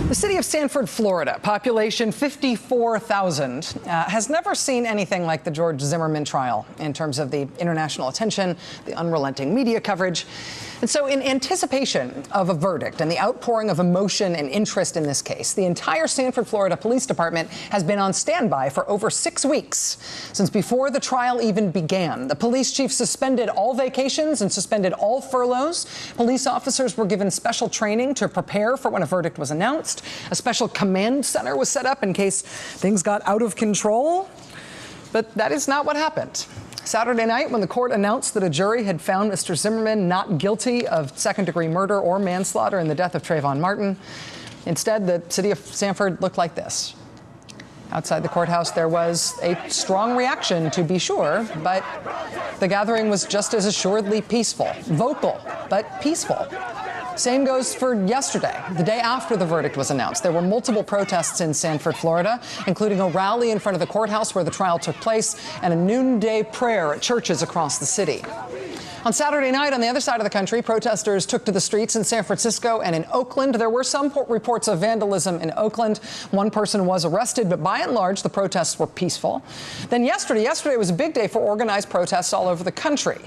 The city of Sanford, Florida, population 54,000, has never seen anything like the George Zimmerman trial in terms of the international attention, the unrelenting media coverage. And so in anticipation of a verdict and the outpouring of emotion and interest in this case, the entire Sanford, Florida Police Department has been on standby for over 6 weeks. Since before the trial even began, the police chief suspended all vacations and suspended all furloughs. Police officers were given special training to prepare for when a verdict was announced. A special command center was set up in case things got out of control. But that is not what happened. Saturday night, when the court announced that a jury had found Mr. Zimmerman not guilty of second-degree murder or manslaughter in the death of Trayvon Martin, instead, the city of Sanford looked like this. Outside the courthouse, there was a strong reaction, to be sure, but the gathering was just as assuredly peaceful, vocal, but peaceful. Same goes for yesterday, the day after the verdict was announced. There were multiple protests in Sanford, Florida, including a rally in front of the courthouse where the trial took place and a noonday prayer at churches across the city. On Saturday night, on the other side of the country, protesters took to the streets in San Francisco and in Oakland. There were some reports of vandalism in Oakland. One person was arrested, but by and large, the protests were peaceful. Then yesterday was a big day for organized protests all over the country.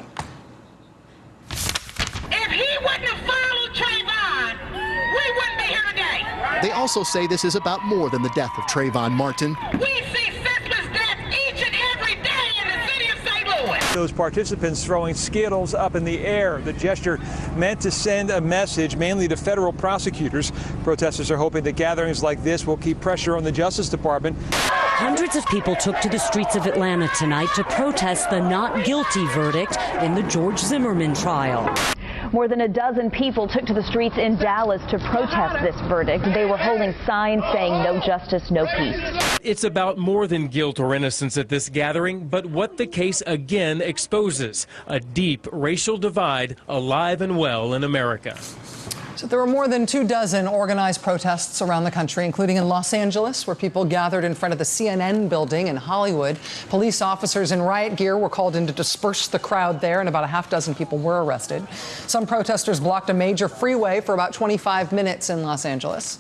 If he wouldn't have followed Trayvon, we wouldn't be here today. They also say this is about more than the death of Trayvon Martin. We see senseless death each and every day in the city of St. Louis. Those participants throwing Skittles up in the air. The gesture meant to send a message mainly to federal prosecutors. Protesters are hoping that gatherings like this will keep pressure on the Justice Department. Hundreds of people took to the streets of Atlanta tonight to protest the not guilty verdict in the George Zimmerman trial. More than a dozen people took to the streets in Dallas to protest this verdict. They were holding signs saying no justice, no peace. It's about more than guilt or innocence at this gathering, but what the case again exposes, a deep racial divide alive and well in America. So there were more than 24 organized protests around the country, including in Los Angeles, where people gathered in front of the CNN building in Hollywood. Police officers in riot gear were called in to disperse the crowd there, and about a half dozen people were arrested. Some protesters blocked a major freeway for about 25 minutes in Los Angeles.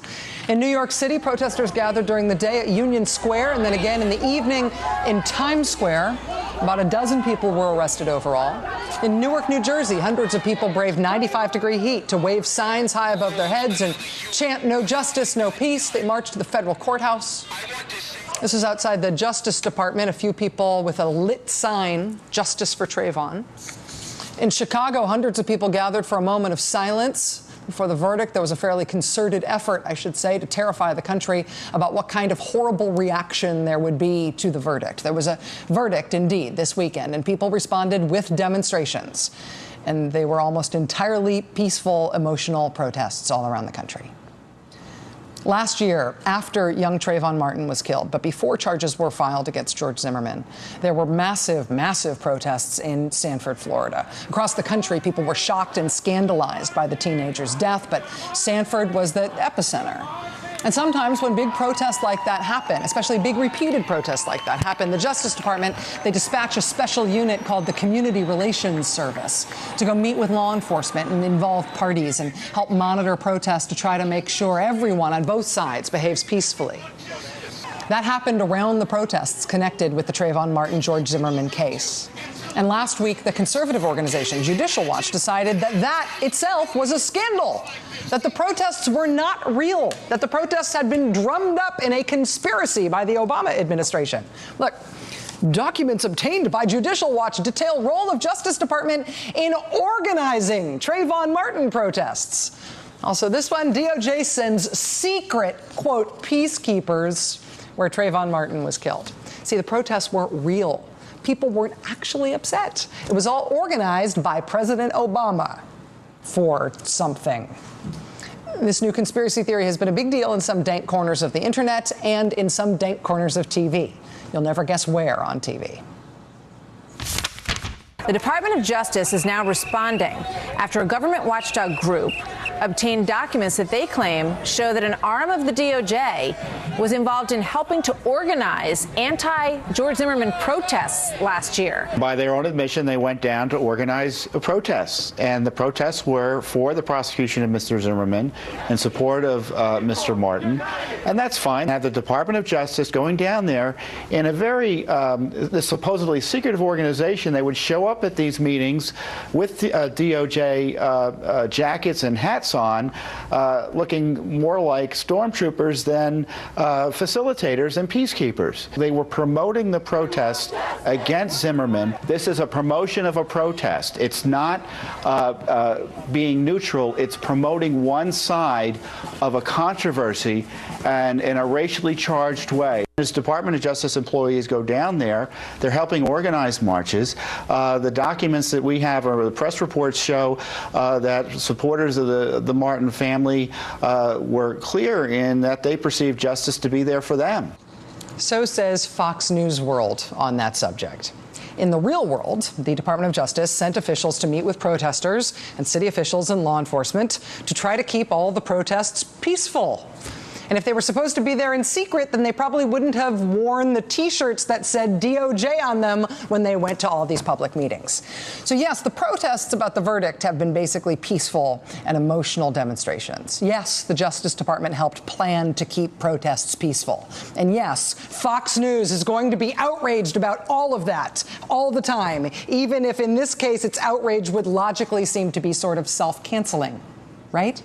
In New York City, protesters gathered during the day at Union Square and then again in the evening in Times Square. About a dozen people were arrested overall. In Newark, New Jersey, hundreds of people braved 95-degree heat to wave signs high above their heads and chant "No justice, no peace." They marched to the federal courthouse. This is outside the Justice Department. A few people with a lit sign, "Justice for Trayvon." In Chicago, hundreds of people gathered for a moment of silence before the verdict. There was a fairly concerted effort, I should say, to terrify the country about what kind of horrible reaction there would be to the verdict. There was a verdict, indeed, this weekend, and people responded with demonstrations. And they were almost entirely peaceful, emotional protests all around the country. Last year, after young Trayvon Martin was killed, but before charges were filed against George Zimmerman, there were massive protests in Sanford, Florida. Across the country, people were shocked and scandalized by the teenager's death, but Sanford was the epicenter. And sometimes when big protests like that happen, especially big repeated protests like that happen, the Justice Department, they dispatch a special unit called the Community Relations Service to go meet with law enforcement and involve parties and help monitor protests to try to make sure everyone on both sides behaves peacefully. That happened around the protests connected with the Trayvon Martin-George Zimmerman case. And last week, the conservative organization Judicial Watch decided that that itself was a scandal, that the protests were not real, that the protests had been drummed up in a conspiracy by the Obama administration. Look, documents obtained by Judicial Watch detail role of Justice Department in organizing Trayvon Martin protests. Also, this one, DOJ sends secret, quote, peacekeepers where Trayvon Martin was killed. See, the protests weren't real. People weren't actually upset. It was all organized by President Obama for something. This new conspiracy theory has been a big deal in some dank corners of the internet and in some dank corners of TV. You'll never guess where on TV. The Department of Justice is now responding after a government watchdog group obtained documents that they claim show that an arm of the DOJ was involved in helping to organize anti-George Zimmerman protests last year. By their own admission, they went down to organize protests, and the protests were for the prosecution of Mr. Zimmerman in support of Mr. Martin, and that's fine. Have the Department of Justice going down there in a very this supposedly secretive organization. They would show up at these meetings with DOJ jackets and hats on, looking more like stormtroopers than facilitators and peacekeepers. They were promoting the protest against Zimmerman. This is a promotion of a protest. It's not being neutral. It's promoting one side of a controversy and in a racially charged way. As Department of Justice employees go down there, they're helping organize marches. The documents that we have, or the press reports, show that supporters of the Martin family were clear in that they perceived justice to be there for them. So says Fox News World on that subject. In the real world, the Department of Justice sent officials to meet with protesters and city officials and law enforcement to try to keep all the protests peaceful. And if they were supposed to be there in secret, then they probably wouldn't have worn the T-shirts that said DOJ on them when they went to all these public meetings. So yes, the protests about the verdict have been basically peaceful and emotional demonstrations. Yes, the Justice Department helped plan to keep protests peaceful. And yes, Fox News is going to be outraged about all of that all the time, even if in this case its outrage would logically seem to be sort of self-canceling, right?